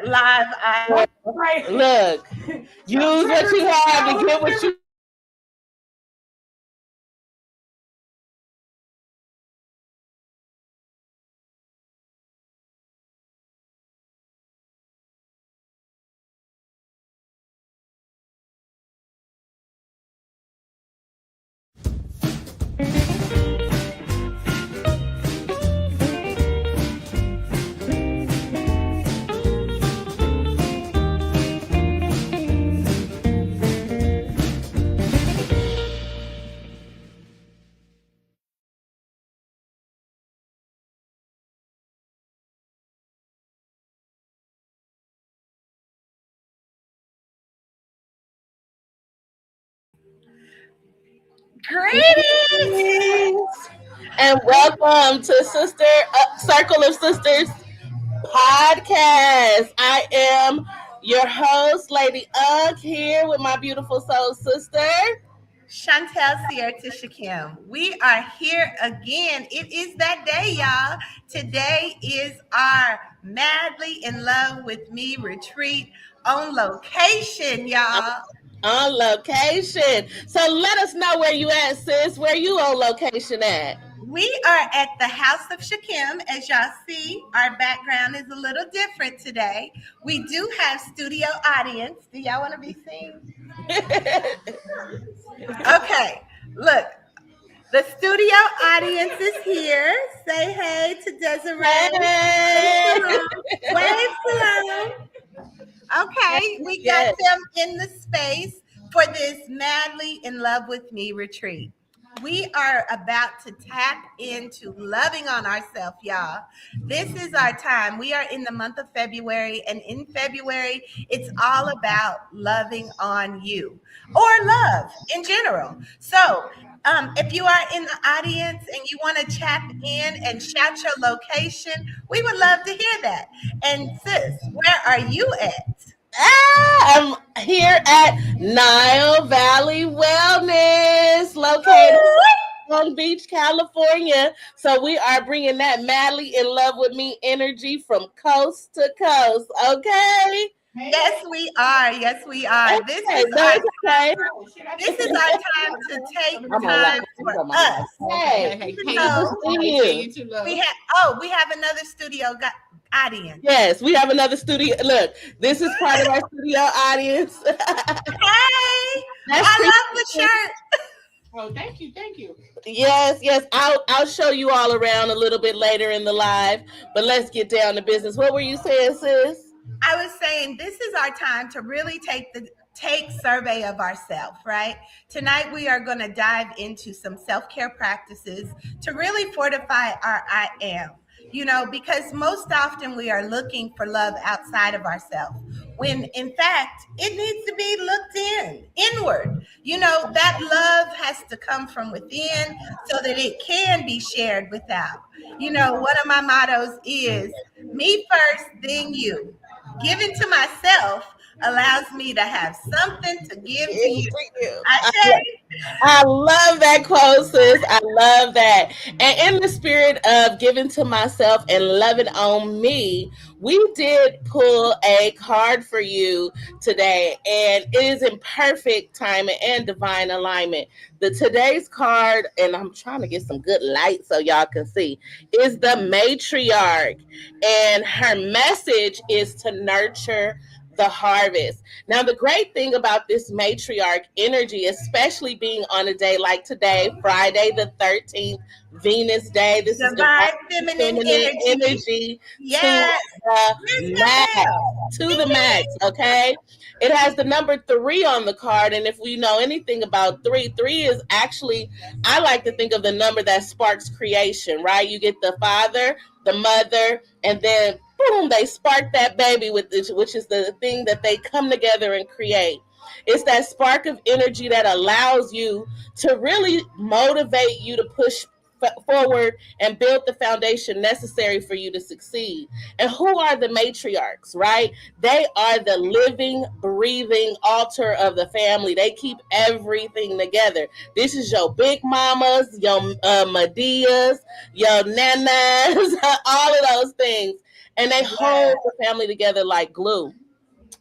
live. Right. Look, use what you have to get what you. Greetings. And welcome to Sister Circle of Sisters podcast. I am your host, Lady Ugg, here with my beautiful soul sister, Chantel Sierra Kim. We are here again. It is that day, y'all. Today is our Madly in Love with Me retreat on location, y'all. On location. So let us know where you at, sis. Where you on location at? We are at the House of Shakim. As y'all see, our background is a little different today. We do have studio audience. Do y'all want to be seen? Okay, look. The studio audience is here. Say hey to Desiree. Hey. Wave hello. Okay, we got them in the space for this Madly in Love with Me retreat. We are about to tap into loving on ourselves, y'all. This is our time. We are in the month of February, and in February, it's all about loving on you or love in general. So, if you are in the audience and you want to tap in and shout your location, we would love to hear that. And sis, where are you at? I'm here at Nile Valley Wellness, located in Long Beach, California. So we are bringing that Madly in Love with Me energy from coast to coast. Okay. Yes, we are. Yes, we are. This is our time to take time for us. Hey, we have another studio audience. Yes, we have another studio. Look, this is part of our studio audience. Hey, I love the shirt. Oh, thank you. Yes. I'll show you all around a little bit later in the live, but let's get down to business. What were you saying, sis? I was saying this is our time to really take survey of ourselves, right? Tonight we are going to dive into some self-care practices to really fortify our I am. You know, because most often we are looking for love outside of ourselves, when in fact it needs to be looked inward. You know, that love has to come from within so that it can be shared without. You know, one of my mottos is me first, then you. Giving to myself allows me to have something to give to you. I love that quote, sis. I love that. And in the spirit of giving to myself and loving on me, we did pull a card for you today, and it is in perfect timing and divine alignment. Today's card, and I'm trying to get some good light so y'all can see, is the matriarch, and her message is to nurture the harvest. Now, the great thing about this matriarch energy, especially being on a day like today, Friday the 13th, Venus Day, this is divine feminine energy. Yes. To the max, okay? It has the number 3 on the card, and if we know anything about 3 is actually, I like to think of the number that sparks creation, right? You get the father, the mother, and then boom, they spark that baby with this, which is the thing that they come together and create. It's that spark of energy that allows you to really motivate you to push forward and build the foundation necessary for you to succeed. And who are the matriarchs, right? They are the living, breathing altar of the family. They keep everything together. This is your big mamas, your Medias, your nanas, all of those things. and they hold the family together like glue.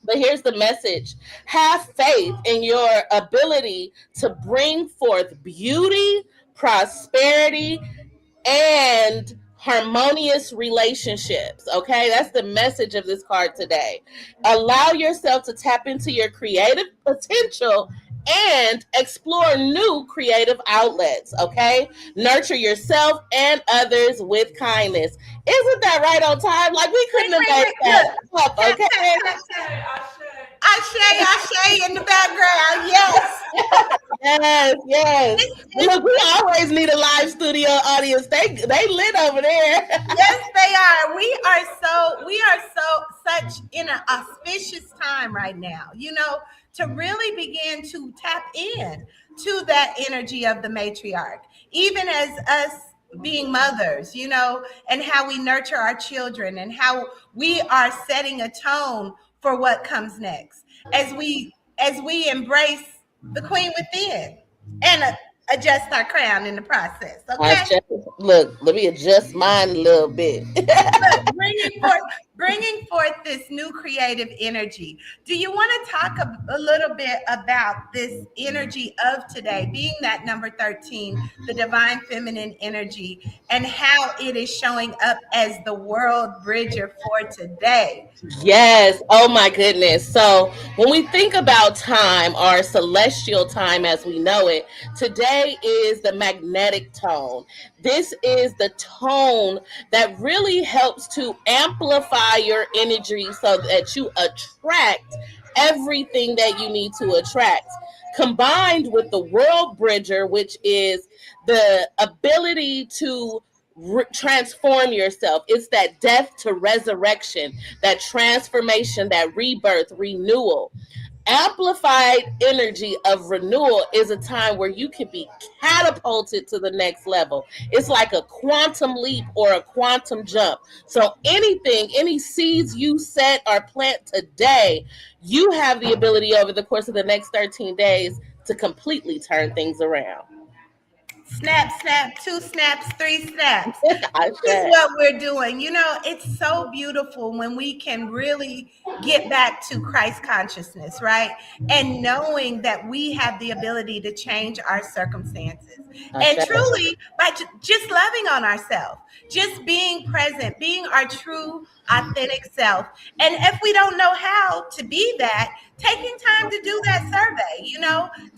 But here's the message: have faith in your ability to bring forth beauty, prosperity, and harmonious relationships. Okay, that's the message of this card today. Allow yourself to tap into your creative potential and explore new creative outlets. Okay, nurture yourself and others with kindness. Isn't that right on time? Like, we couldn't have made that up. Okay. Ashe in the background. Yes. Yes. Look, we always need a live studio audience. They lit over there. Yes, they are. We are such in an auspicious time right now, to really begin to tap in to that energy of the matriarch, even as us being mothers, and how we nurture our children and how we are setting a tone for what comes next as we embrace the queen within and adjust our crown in the process. Okay. Look, let me adjust mine a little bit. bringing forth this new creative energy. Do you want to talk a little bit about this energy of today, being that number 13, the divine feminine energy, and how it is showing up as the world bridger for today? Yes. Oh my goodness. So when we think about time, or celestial time as we know it, today is the magnetic tone. This is the tone that really helps to amplify your energy so that you attract everything that you need to attract. Combined with the world bridger, which is the ability to transform yourself. It's that death to resurrection, that transformation, that rebirth, renewal. Amplified energy of renewal is a time where you can be catapulted to the next level. It's like a quantum leap or a quantum jump. So any seeds you set or plant today, you have the ability over the course of the next 13 days to completely turn things around. Snap, snap, 2 snaps, 3 snaps. This is what we're doing. It's so beautiful when we can really get back to Christ consciousness, right? And knowing that we have the ability to change our circumstances. And truly, by just loving on ourselves, just being present, being our true, authentic self. And if we don't know how to be that, taking time to do that survey,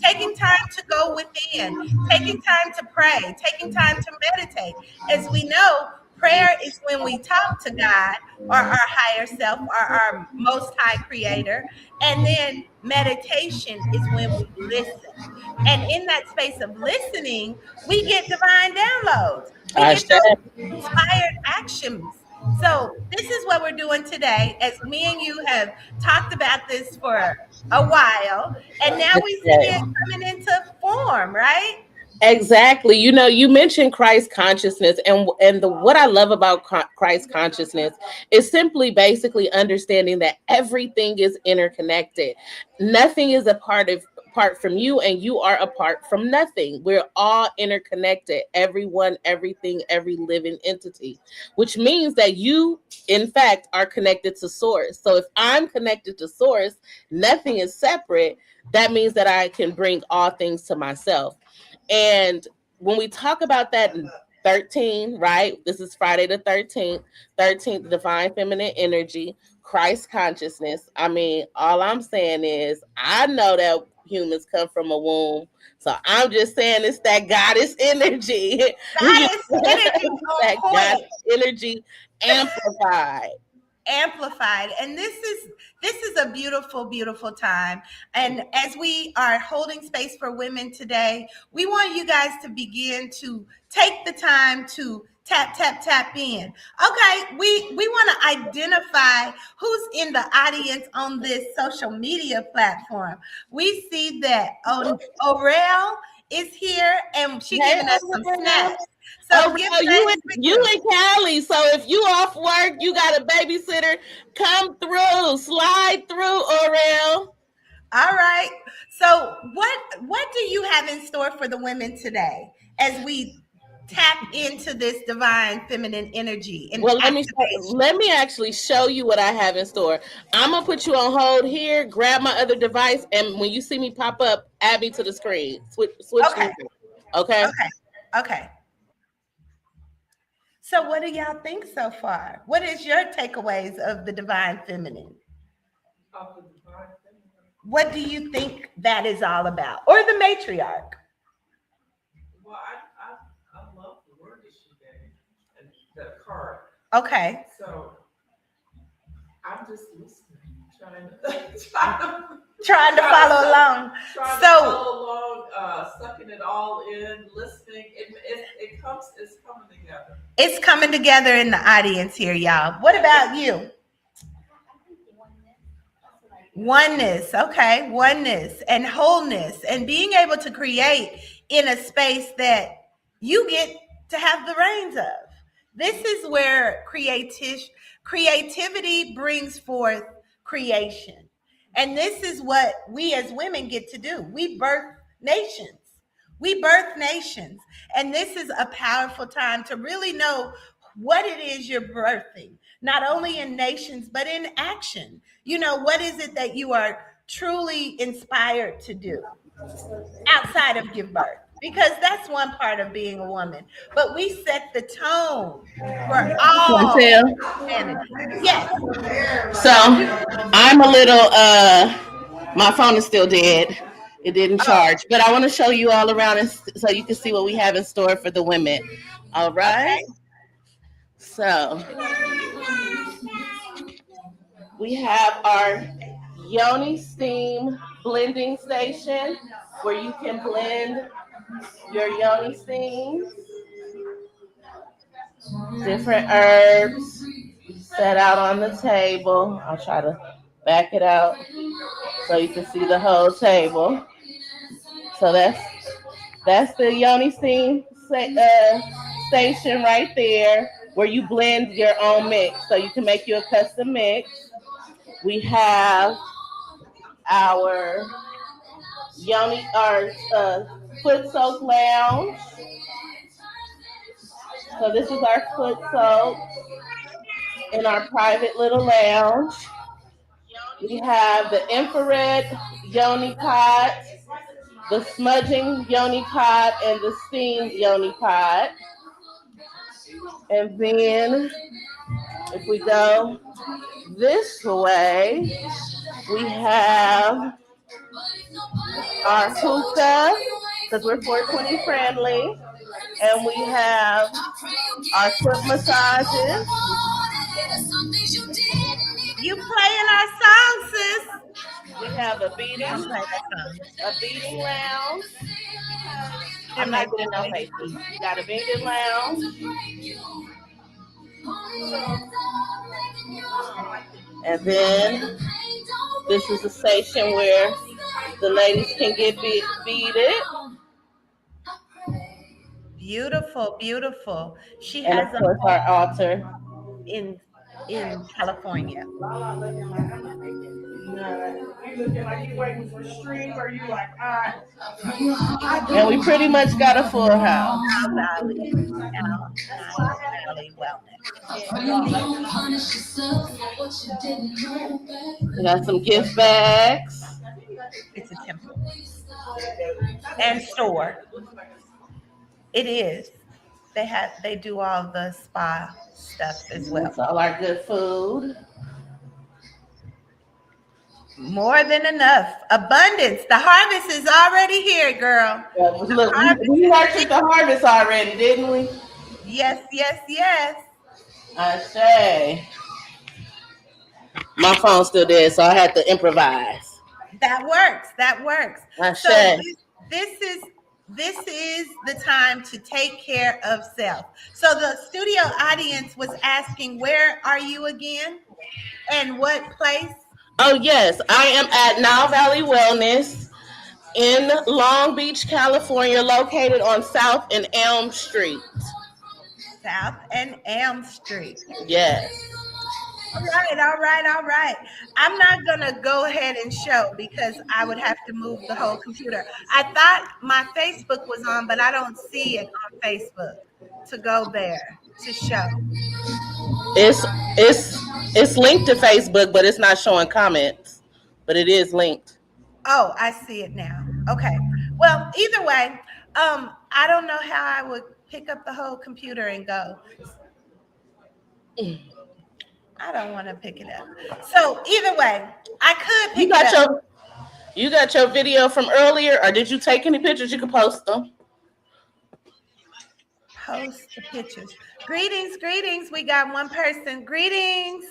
taking time to go within, taking time to pray, taking time to meditate. As we know, prayer is when we talk to God or our higher self or our most high creator. And then meditation is when we listen. And in that space of listening, we get divine downloads. We get those inspired actions. So this is what we're doing today, as me and you have talked about this for a while, and now we see it coming into form, right? Exactly. You mentioned Christ consciousness, and what I love about Christ consciousness is simply basically understanding that everything is interconnected. Nothing is apart from you, and you are apart from nothing. We're all interconnected. Everyone, everything, every living entity, which means that you, in fact, are connected to source. So if I'm connected to source, nothing is separate. That means that I can bring all things to myself. And when we talk about that 13, right? This is Friday the 13th, divine feminine energy, Christ consciousness. I mean, all I'm saying is I know that humans come from a womb. So I'm just saying it's that goddess energy. That goddess energy amplified. And this is a beautiful time. And as we are holding space for women today, we want you guys to begin to take the time to tap in. Okay, we want to identify who's in the audience on this social media platform. We see that Aurel is here, and she's giving us some snaps. So you in Cali. So if you off work, you got a babysitter, come through, slide through, Aurel. All right. So what do you have in store for the women today as we tap into this divine feminine energy and Well, activation. let me actually show you what I have in store. I'm gonna put you on hold here. Grab my other device, and when you see me pop up, add me to the screen. Switch Okay. me. Okay. Okay. Okay. So, what do y'all think so far? What is your takeaways of the divine feminine? What do you think that is all about? Or the matriarch? Well, I love the word that she gave and the card. Okay. So I'm just listening, Trying to follow along. trying So- to follow along, sucking it all in, listening. It's coming together. It's coming together in the audience here, y'all. What about you? Oneness, okay, oneness and wholeness, and being able to create in a space that you get to have the reins of. This is where creativity brings forth creation. And this is what we as women get to do. We birth nations. We birth nations. And this is a powerful time to really know what it is you're birthing, not only in nations, but in action. You know, what is it that you are truly inspired to do outside of give birth? Because that's one part of being a woman. But we set the tone for all humanity. Yes. So I'm a little my phone is still dead. It didn't charge. But I want to show you all around so you can see what we have in store for the women. All right. Okay. So we have our Yoni Steam blending station where you can blend your Yoni steams. Different herbs set out on the table. I'll try to back it out so you can see the whole table. So that's the Yoni Steam station right there where you blend your own mix. So you can make you a custom mix. We have our Yoni, our foot soak lounge. So this is our foot soak in our private little lounge. We have the infrared Yoni pot, the smudging Yoni pot, and the steam Yoni pot. And then if we go this way, we have our hookah, because we're 420 friendly. And we have our foot massages. You playing our song, sis. We have a beating lounge. I'm not getting no faces. We got a beating lounge. And then this is a station where the ladies can get beaded. Beautiful, beautiful. She And has of course our altar in California. You looking like you waiting for stream, or you like, and we pretty much got a full house. Al Valley Wellness. We got some gift bags. It's a temple and store. It is. They do all the spa stuff as well. That's all our good food. More than enough. Abundance. The harvest is already here, girl. Yeah, look, we nurtured the harvest already, didn't we? Yes, yes, yes. I say. My phone's still dead, so I had to improvise. That works. That works. I So say. this is the time to take care of self. So the studio audience was asking, where are you again? And what place? Oh, yes. I am at Now Valley Wellness in Long Beach, California, located on South and Elm Street. South and Elm Street. Yes. All right. I'm not going to go ahead and show because I would have to move the whole computer. I thought my Facebook was on, but I don't see it on Facebook. to go there to show? It's it's linked to Facebook, but it's not showing comments. But it is linked. Oh, I see it now. Okay. Well, either way, I don't know how I would pick up the whole computer and go. I don't want to pick it up. So either way, I could You pick got it up. you got your video from earlier, or did you take any pictures? You can post them. Post the pictures. Greetings, greetings. We got one person. Greetings.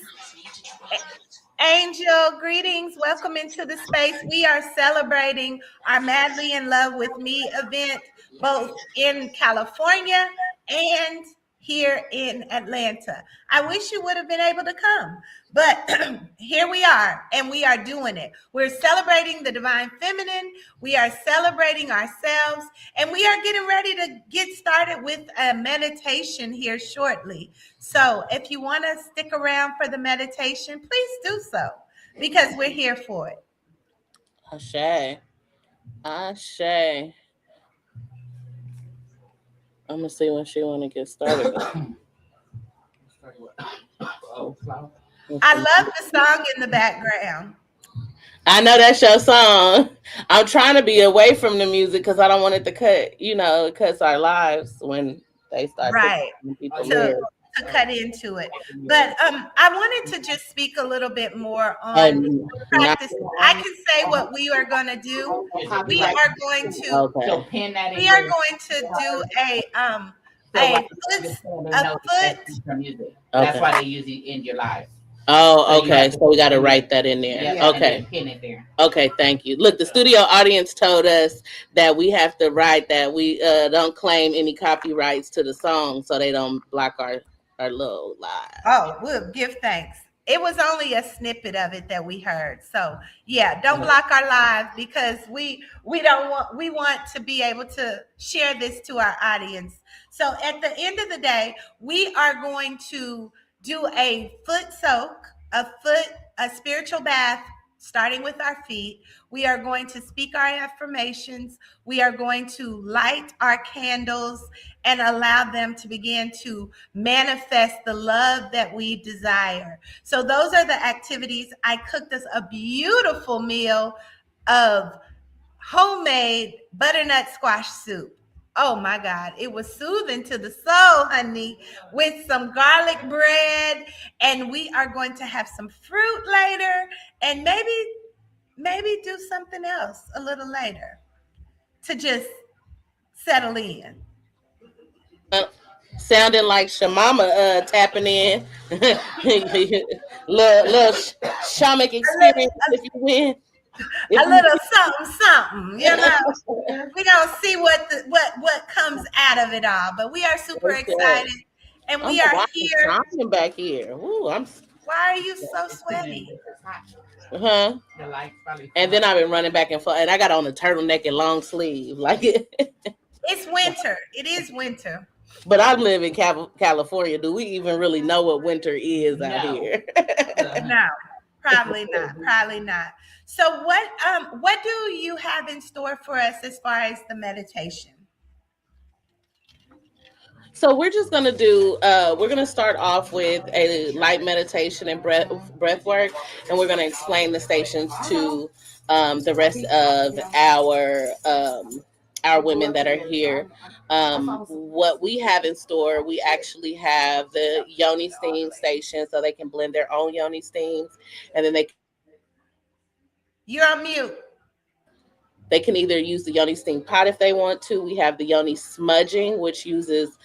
Angel, greetings. Welcome into the space. We are celebrating our Madly in Love with Me event, both in California and here in Atlanta. I wish you would have been able to come, but here we are, and we are doing it. We're celebrating the divine feminine. We are celebrating ourselves, and we are getting ready to get started with a meditation here shortly. So if you want to stick around for the meditation, please do so, because we're here for it. Ashe. Ashe. I'm gonna see when she wanna get started. I love the song in the background. I know that's your song. I'm trying to be away from the music because I don't want it to cut. It cuts our lives when they start Right. people To, live. to cut into it. But I wanted to just speak a little bit more on practice. I can say what we are going to do. We are going to Okay. So pin that in. we are going to do a foot. That's why they usually end your life. Oh, okay. So we got to write that in there. Yeah, Okay. pin it there. Okay, thank you. Look, the studio audience told us that we have to write that we don't claim any copyrights to the song so they don't block our little live. Oh, we'll give thanks. It was only a snippet of it that we heard. So yeah, don't block our live, because we want to be able to share this to our audience. So at the end of the day, we are going to do a foot soak, a spiritual bath, starting with our feet. We are going to speak our affirmations. We are going to light our candles and allow them to begin to manifest the love that we desire. So those are the activities. I cooked us a beautiful meal of homemade butternut squash soup. Oh my God, it was soothing to the soul, honey, with some garlic bread. And we are going to have some fruit later, and maybe do something else a little later to just settle in. Sounding like Shamama tapping in. little shamanic experience if you win. A little something, We're gonna see what comes out of it all. But we are super excited, and we are here. I'm back here. Ooh, Why are you so sweaty? Uh-huh. And then I've been running back and forth, and I got on a turtleneck and long sleeve, like it. It's winter. It is winter. But I live in California. Do we even really know what winter is out here? No, probably not. So what do you have in store for us as far as the meditation? So we're just gonna do. We're gonna start off with a light meditation and breath work, and we're gonna explain the stations to the rest of our women that are here. What we have in store, we actually have the Yoni Steam station, so they can blend their own Yoni Steams, and then You're on mute. They can either use the Yoni Steam pot if they want to. We have the Yoni Smudging, which uses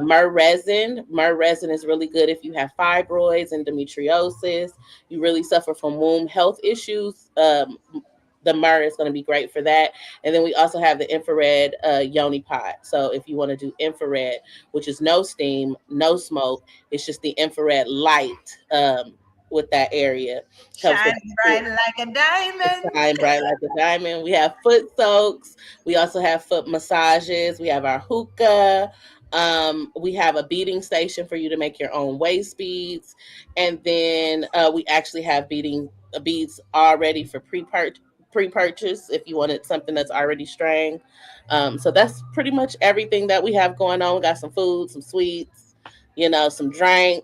myrrh resin. Myrrh resin is really good if you have fibroids, endometriosis, you really suffer from womb health issues. The myrrh is going to be great for that. And then we also have the infrared Yoni pot. So if you want to do infrared, which is no steam, no smoke, it's just the infrared light with that area. Shine bright like a diamond. Shine bright like a diamond. We have foot soaks. We also have foot massages. We have our hookah. We have a beading station for you to make your own waist beads. And then we actually have beads already for pre-purchase if you wanted something that's already strained. So that's pretty much everything that we have going on. We got some food, some sweets, some drink,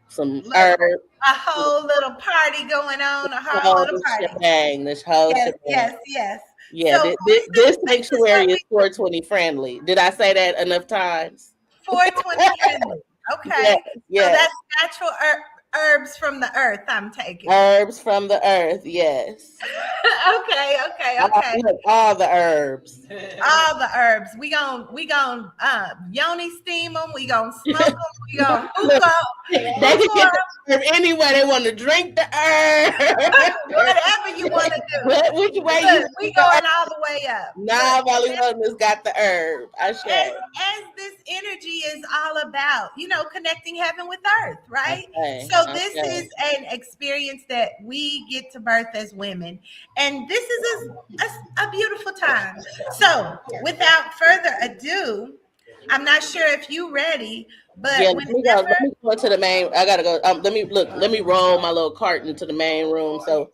some Look, herbs. a whole little party going on, a whole Whole little party. shebang, this whole Yes, shebang. yes. Yeah, So this this is sanctuary what is 420 friendly. Did I say that enough times? 420 friendly. Okay. Yeah. So that's natural herbs from the earth I'm taking. Herbs from the earth, yes. Okay. All the herbs. All the herbs. We gon' yoni steam them. We gon' smoke them. We gon' hookah. They can get the herb anywhere they want to drink the herb. Whatever you want to do. Which way Look, we going all the way up. Nah, Molly Wellness got the herb. I As share. this energy is all about, connecting heaven with earth, right? Okay, So this is an experience that we get to birth as women, and this is a beautiful time. So without further ado, I'm not sure if you ready, but Yeah, let me go to the main. I gotta go. Let me roll my little cart into the main room so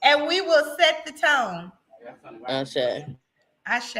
and we will set the tone. Ashe. Ashe.